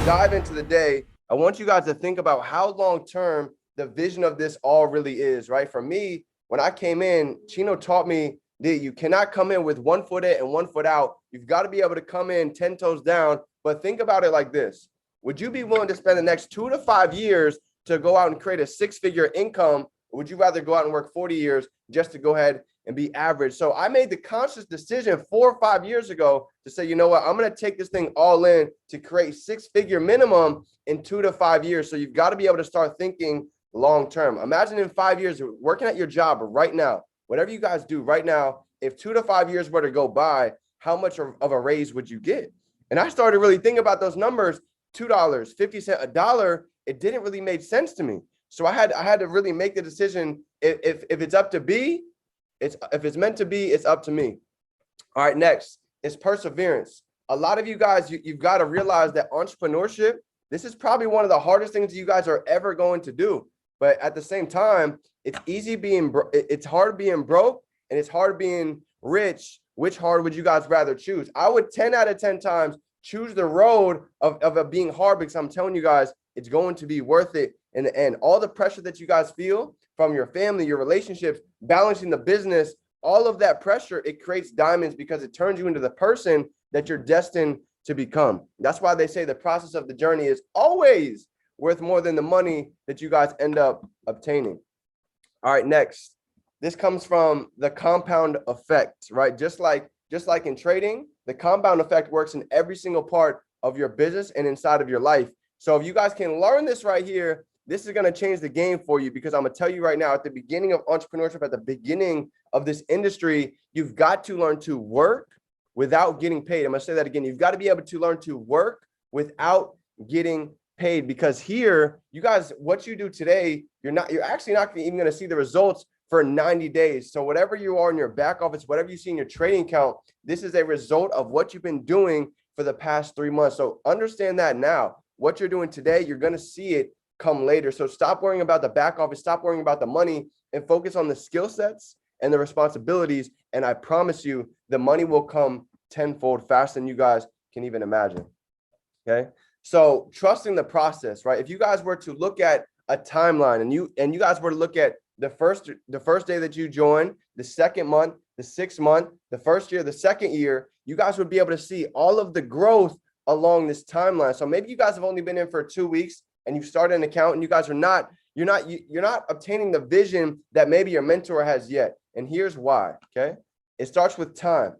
dive into the day, I want you guys to think about how long-term the vision of this all really is, right? For me, when I came in, Chino taught me that you cannot come in with 1 foot in and 1 foot out. You've got to be able to come in 10 toes down. But think about it like this. Would you be willing to spend the next 2 to 5 years to go out and create a 6-figure income? Or would you rather go out and work 40 years just to go ahead and be average? So I made the conscious decision 4 or 5 years ago to say, you know what, I'm going to take this thing all in to create 6-figure minimum in 2 to 5 years. So you've got to be able to start thinking long term. Imagine in 5 years, working at your job right now, whatever you guys do right now, if 2 to 5 years were to go by, how much of a raise would you get? And I started really thinking about those numbers. $2, 50 cents, $1, it didn't really make sense to me. So I had to really make the decision. If it's up to be, if it's meant to be, it's up to me. All right, next is perseverance. A lot of you guys, you've got to realize that entrepreneurship, this is probably one of the hardest things you guys are ever going to do. But at the same time, it's it's hard being broke and it's hard being rich. Which hard would you guys rather choose? I would 10 out of 10 times choose the road of it being hard, because I'm telling you guys, it's going to be worth it in the end. All the pressure that you guys feel from your family, your relationships, balancing the business, all of that pressure, it creates diamonds because it turns you into the person that you're destined to become. That's why they say the process of the journey is always worth more than the money that you guys end up obtaining. All right, next. This comes from the compound effect, right? Just like in trading, the compound effect works in every single part of your business and inside of your life. So if you guys can learn this right here, this is going to change the game for you, because I'm going to tell you right now, at the beginning of entrepreneurship, at the beginning of this industry, you've got to learn to work without getting paid. I'm going to say that again. You've got to be able to learn to work without getting paid, because here, you guys, what you do today, you're actually not even going to see the results for 90 days. So whatever you are in your back office, whatever you see in your trading account, this is a result of what you've been doing for the past 3 months. So understand that now. What you're doing today, you're going to see it come later. So stop worrying about the back office, stop worrying about the money, and focus on the skill sets and the responsibilities. And I promise you, the money will come tenfold faster than you guys can even imagine. Okay. So trusting the process, right? If you guys were to look at a timeline and you guys were to look at the first day that you join, the second month, the 6th month, the first year, the second year, you guys would be able to see all of the growth along this timeline. So maybe you guys have only been in for 2 weeks and you've started an account and you guys are you're not obtaining the vision that maybe your mentor has yet. And here's why, okay? It starts with time.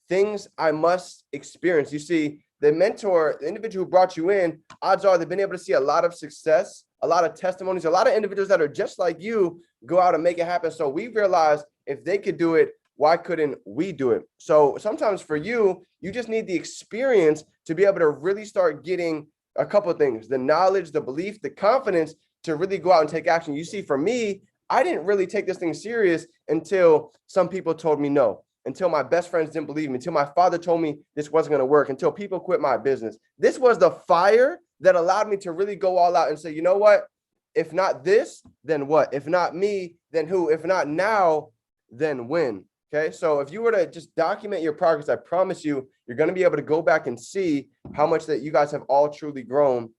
Things I must experience. You see, the mentor, the individual who brought you in, odds are they've been able to see a lot of success, a lot of testimonies, a lot of individuals that are just like you go out and make it happen. So we realized if they could do it, why couldn't we do it? So sometimes for you, you just need the experience to be able to really start getting a couple of things: the knowledge, the belief, the confidence to really go out and take action. You see, for me, I didn't really take this thing serious until some people told me no, until my best friends didn't believe me, until my father told me this wasn't going to work, until people quit my business. This was the fire that allowed me to really go all out and say, you know what? If not this, then what? If not me, then who? If not now, then when? Okay, so if you were to just document your progress, I promise you, you're going to be able to go back and see how much that you guys have all truly grown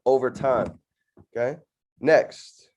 over time. Okay, next,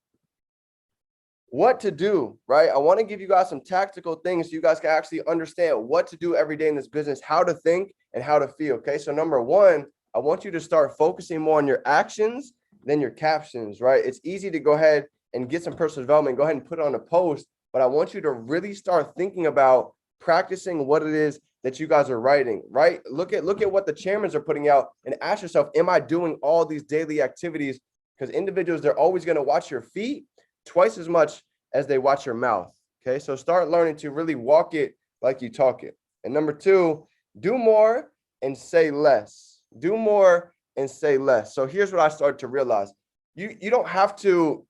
what to do, right? I want to give you guys some tactical things so you guys can actually understand what to do every day in this business, how to think and how to feel. Okay, so number one, I want you to start focusing more on your actions than your captions, right? It's easy to go ahead and get some personal development, go ahead and put it on a post, but I want you to really start thinking about practicing what it is that you guys are writing, right? Look at what the chairmans are putting out and ask yourself, am I doing all these daily activities? Because individuals, they're always going to watch your feet twice as much as they watch your mouth. Okay, so start learning to really walk it like you talk it. And number two, do more and say less. Do more and say less. So here's what I started to realize. You don't have to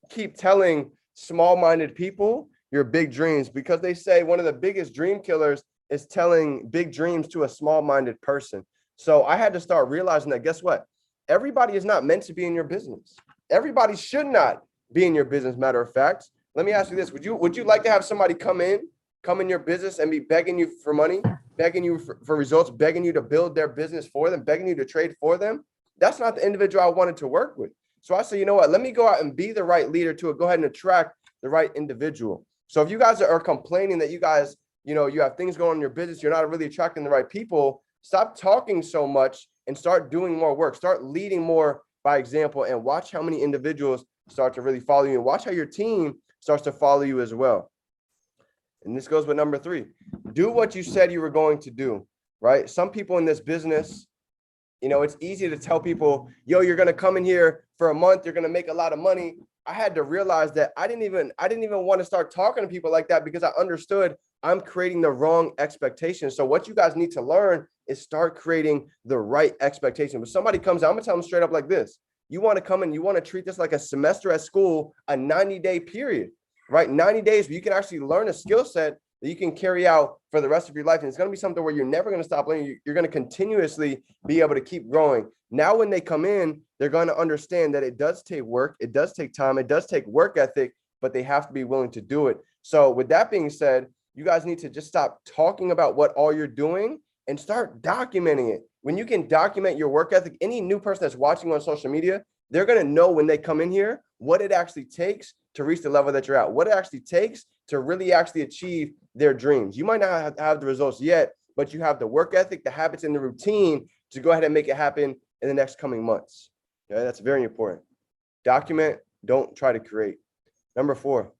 keep telling small-minded people your big dreams, because they say one of the biggest dream killers is telling big dreams to a small-minded person. So I had to start realizing that, guess what? Everybody is not meant to be in your business. Everybody should not be in your business, matter of fact. Let me ask you this. Would you like to have somebody come in your business and be begging you for money, begging you for results, begging you to build their business for them, begging you to trade for them? That's not the individual I wanted to work with. So I said, you know what, let me go out and be the right leader to go ahead and attract the right individual. So if you guys are complaining that you guys, you know, you have things going on in your business, you're not really attracting the right people, stop talking so much and start doing more work. Start leading more by example, and watch how many individuals start to really follow you, and watch how your team starts to follow you as well. And this goes with number 3. Do what you said you were going to do, right? Some people in this business, you know, it's easy to tell people, yo, you're going to come in here for a month, you're going to make a lot of money. I had to realize that I didn't even want to start talking to people like that, because I understood I'm creating the wrong expectations. So what you guys need to learn is start creating the right expectation. When somebody comes out, I'm gonna tell them straight up like this: you want to come in, you want to treat this like a semester at school, a 90-day period, right? 90 days where you can actually learn a skill set that you can carry out for the rest of your life. And it's going to be something where you're never going to stop learning. You're going to continuously be able to keep growing. Now, when they come in, they're going to understand that it does take work. It does take time. It does take work ethic, but they have to be willing to do it. So with that being said, you guys need to just stop talking about what all you're doing and start documenting it. When you can document your work ethic, any new person that's watching on social media, they're going to know when they come in here what it actually takes to reach the level that you're at, what it actually takes to really actually achieve their dreams. You might not have the results yet, but you have the work ethic, the habits, and the routine to go ahead and make it happen in the next coming months. Okay, that's very important. Document, don't try to create. Number 4,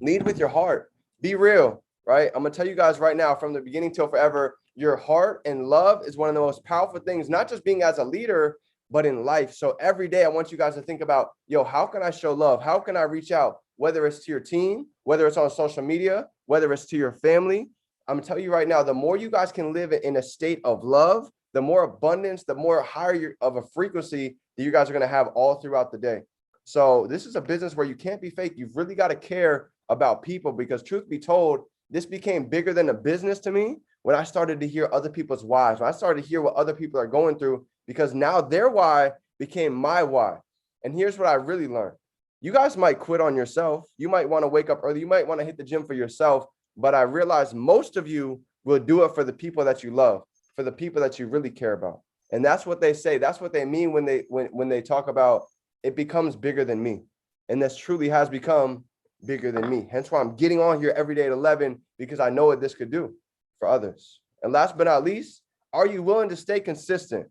lead with your heart. Be real, right? I'm going to tell you guys right now, from the beginning till forever, your heart and love is one of the most powerful things, not just being as a leader, but in life. So every day I want you guys to think about, yo, how can I show love? How can I reach out? Whether it's to your team, whether it's on social media, whether it's to your family. I'm telling you right now, the more you guys can live in a state of love, the more abundance, the more higher of a frequency that you guys are going to have all throughout the day. So this is a business where you can't be fake. You've really got to care about people, because truth be told, this became bigger than a business to me when I started to hear other people's whys, when I started to hear what other people are going through, because now their why became my why. And here's what I really learned. You guys might quit on yourself. You might want to wake up early. You might want to hit the gym for yourself. But I realized most of you will do it for the people that you love, for the people that you really care about. And that's what they say. That's what they mean when they talk about it becomes bigger than me. And this truly has become bigger than me. Hence why I'm getting on here every day at 11, because I know what this could do for others. And last but not least, are you willing to stay consistent?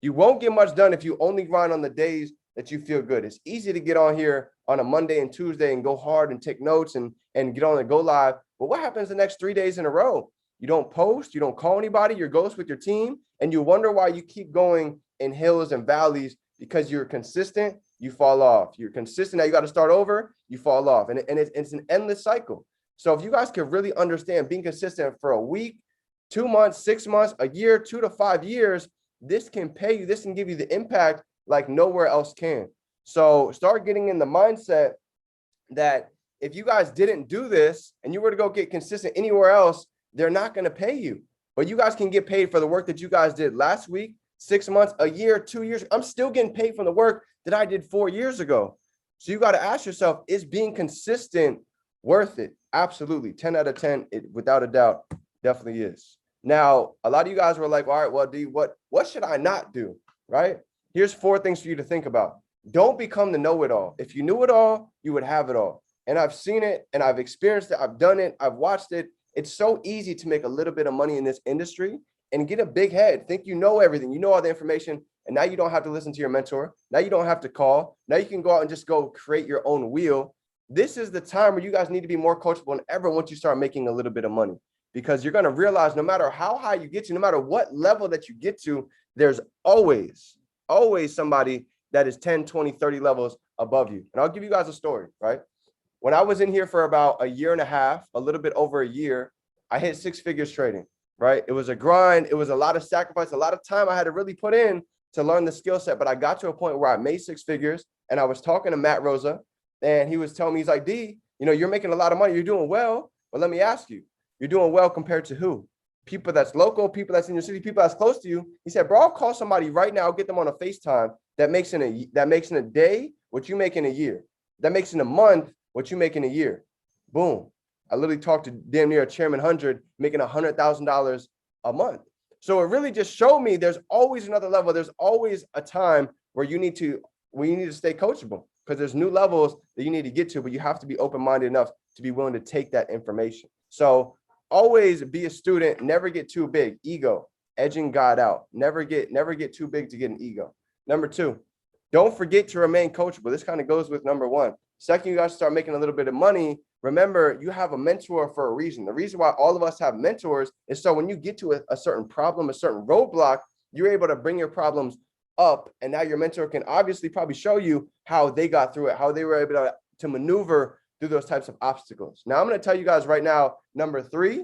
You won't get much done if you only grind on the days that you feel good. It's easy to get on here on a Monday and Tuesday and go hard and take notes and get on and go live. But what happens the next 3 days in a row? You don't post, you don't call anybody, you're ghost with your team, and you wonder why you keep going in hills and valleys, because you're consistent, you fall off. You're consistent, now you got to start over, you fall off. And it's an endless cycle. So if you guys can really understand being consistent for a week, 2 months, 6 months, a year, 2 to 5 years, this can pay you. This can give you the impact like nowhere else can. So start getting in the mindset that if you guys didn't do this and you were to go get consistent anywhere else, they're not going to pay you. But you guys can get paid for the work that you guys did last week, 6 months, a year, 2 years. I'm still getting paid from the work that I did 4 years ago. So you got to ask yourself, is being consistent worth it? Absolutely. 10 out of 10, it without a doubt definitely is. Now, a lot of you guys were like, all right, well, D, what should I not do, right? Here's 4 things for you to think about. Don't become the know-it-all. If you knew it all, you would have it all. And I've seen it, and I've experienced it. I've done it. I've watched it. It's so easy to make a little bit of money in this industry and get a big head. Think you know everything. You know all the information. And now you don't have to listen to your mentor. Now you don't have to call. Now you can go out and just go create your own wheel. This is the time where you guys need to be more coachable than ever once you start making a little bit of money. Because you're going to realize no matter how high you get to, no matter what level that you get to, there's always somebody that is 10, 20, 30 levels above you. And I'll give you guys a story, right? When I was in here for about a year and a half, a little bit over a year, I hit 6 figures trading, right? It was a grind. It was a lot of sacrifice, a lot of time I had to really put in to learn the skill set. But I got to a point where I made 6 figures, and I was talking to Matt Rosa, and he was telling me, he's like, D, you know, you're making a lot of money. You're doing well. But let me ask you, you're doing well compared to who? People that's local, people that's in your city, people that's close to you. He said, bro, I'll call somebody right now, get them on a FaceTime that makes in a day what you make in a year. That makes in a month what you make in a year. Boom. I literally talked to damn near a Chairman 100 making $100,000 a month. So it really just showed me there's always another level. There's always a time where you need to stay coachable, because there's new levels that you need to get to, but you have to be open-minded enough to be willing to take that information. So always be a student, never get too big. Ego, edging God out. Never get too big to get an ego. Number 2, don't forget to remain coachable. This kind of goes with number 1. Second, you guys start making a little bit of money. Remember, you have a mentor for a reason. The reason why all of us have mentors is so when you get to a certain problem, a certain roadblock, you're able to bring your problems up. And now your mentor can obviously probably show you how they got through it, how they were able to maneuver through those types of obstacles. Now, I'm going to tell you guys right now, number 3,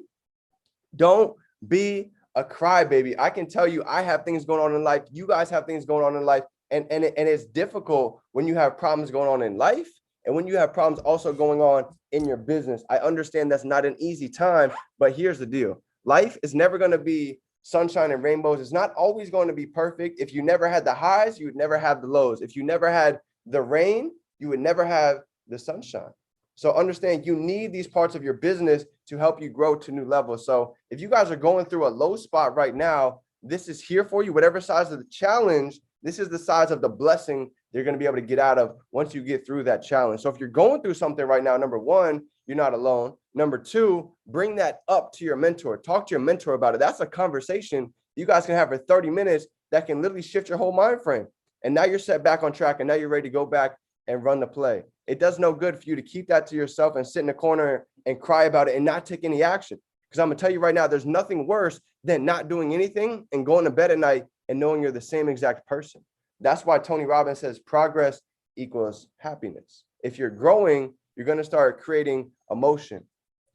don't be a crybaby. I can tell you, I have things going on in life. You guys have things going on in life. And it's difficult when you have problems going on in life and when you have problems also going on in your business. I understand that's not an easy time, but here's the deal. Life is never going to be sunshine and rainbows. It's not always going to be perfect. If you never had the highs, you would never have the lows. If you never had the rain, you would never have the sunshine. So understand, you need these parts of your business to help you grow to new levels. So if you guys are going through a low spot right now, this is here for you. Whatever size of the challenge, this is the size of the blessing you're going to be able to get out of once you get through that challenge. So if you're going through something right now, number 1, you're not alone. Number 2, bring that up to your mentor. Talk to your mentor about it. That's a conversation you guys can have for 30 minutes that can literally shift your whole mind frame. And now you're set back on track, and now you're ready to go back and run the play. It does no good for you to keep that to yourself and sit in the corner and cry about it and not take any action. Because I'm going to tell you right now, there's nothing worse than not doing anything and going to bed at night and knowing you're the same exact person. That's why Tony Robbins says progress equals happiness. If you're growing, you're going to start creating emotion.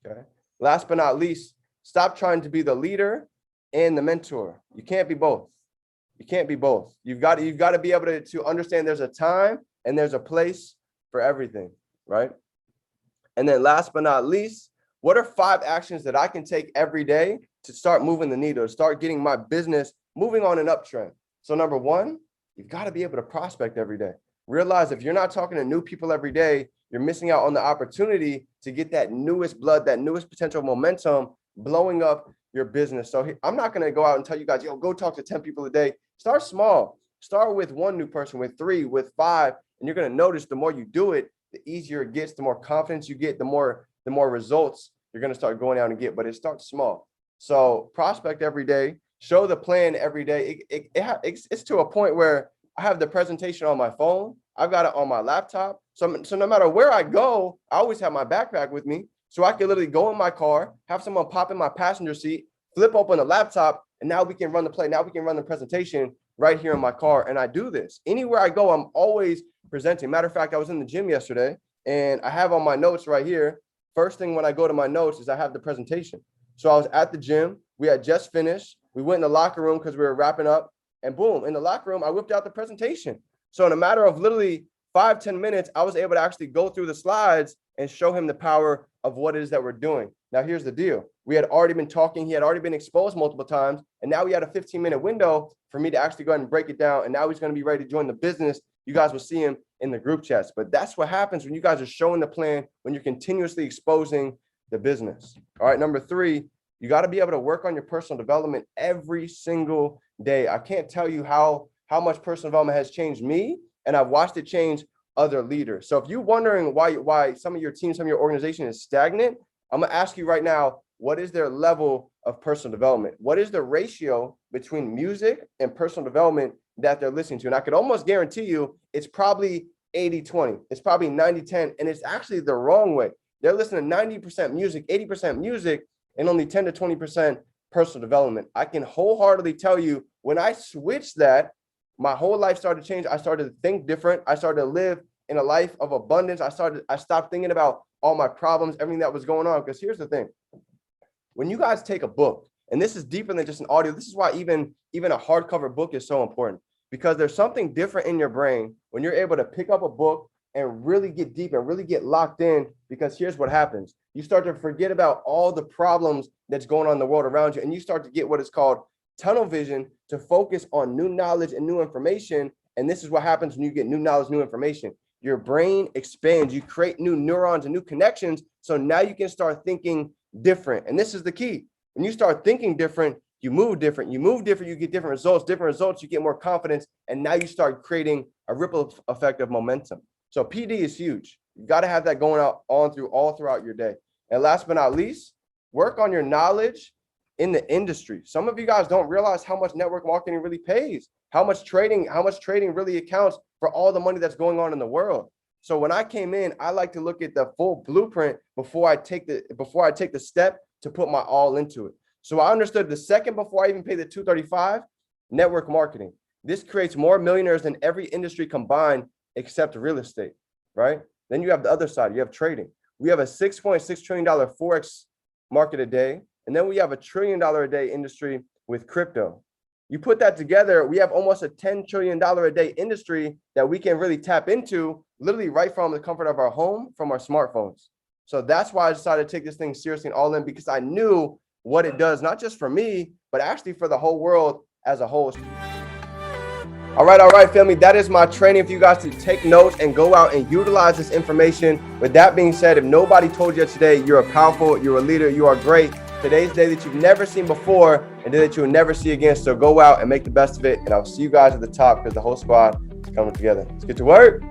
Okay. Last but not least, stop trying to be the leader and the mentor. You can't be both. You can't be both. You've got to be able to understand there's a time and there's a place for everything, right? And then last but not least, what are 5 actions that I can take every day to start moving the needle, to start getting my business moving on an uptrend? So number 1, you've got to be able to prospect every day. Realize if you're not talking to new people every day, you're missing out on the opportunity to get that newest blood, that newest potential momentum blowing up your business. So I'm not going to go out and tell you guys, yo, go talk to 10 people a day. Start small. Start with 1 new person, with 3, with 5. And you're going to notice the more you do it, the easier it gets, the more confidence you get, the more results you're going to start going out and get. But it starts small. So prospect every day, show the plan every day. It's to a point where I have the presentation on my phone. I've got it on my laptop. So no matter where I go, I always have my backpack with me. So I can literally go in my car, have someone pop in my passenger seat, flip open the laptop, and now we can run the play. Now we can run the presentation right here in my car. And I do this. Anywhere I go, I'm always presenting. Matter of fact, I was in the gym yesterday, and I have on my notes right here. First thing when I go to my notes is I have the presentation. So I was at the gym. We had just finished. We went in the locker room because we were wrapping up. And boom, in the locker room, I whipped out the presentation. So in a matter of literally 5-10 minutes, I was able to actually go through the slides and show him the power of what it is that we're doing. Now, here's the deal. We had already been talking. He had already been exposed multiple times. And now we had a 15-minute window for me to actually go ahead and break it down. And now he's going to be ready to join the business. You guys will see him in the group chats. But that's what happens when you guys are showing the plan, when you're continuously exposing the business. All right, number 3, you got to be able to work on your personal development every single day. I can't tell you how much personal development has changed me, and I've watched it change other leaders. So if you're wondering why some of your team, some of your organization is stagnant, I'm going to ask you right now, what is their level of personal development? What is the ratio between music and personal development that they're listening to? And I could almost guarantee you it's probably 80-20. It's probably 90-10, and it's actually the wrong way. They're listening to 90% music, 80% music, and only 10 to 20% personal development. I can wholeheartedly tell you, when I switched that, my whole life started to change. I started to think different. I started to live in a life of abundance. I stopped thinking about all my problems, everything that was going on. Because here's the thing. When you guys take a book, and this is deeper than just an audio, this is why even a hardcover book is so important, because there's something different in your brain when you're able to pick up a book and really get deep and really get locked in. Because here's what happens. You start to forget about all the problems that's going on in the world around you, and you start to get what is called tunnel vision, to focus on new knowledge and new information. And this is what happens when you get new knowledge, new information. Your brain expands, you create new neurons and new connections. So now you can start thinking different. And this is the key. When you start thinking different, you move different, you get different results, you get more confidence. And now you start creating a ripple effect of momentum. So PD is huge. You got to have that going out all throughout your day. And last but not least, work on your knowledge in the industry. Some of you guys don't realize how much network marketing really pays, how much trading really accounts for all the money that's going on in the world. So when I came in, I like to look at the full blueprint before I take the step to put my all into it. So I understood the second before I even pay the $235, network marketing. This creates more millionaires than every industry combined except real estate, right? Then you have the other side, you have trading. We have a $6.6 trillion Forex market a day. And then we have a $1 trillion a day industry with crypto. You put that together, we have almost a $10 trillion a day industry that we can really tap into literally right from the comfort of our home, from our smartphones. So that's why I decided to take this thing seriously and all in, because I knew what it does, not just for me, but actually for the whole world as a whole. All right, family, that is my training for you guys to take notes and go out and utilize this information. With that being said, if nobody told you today, you're a powerful, you're a leader, you are great. Today's day that you've never seen before and day that you'll never see again. So go out and make the best of it. And I'll see you guys at the top because the whole squad is coming together. Let's get to work.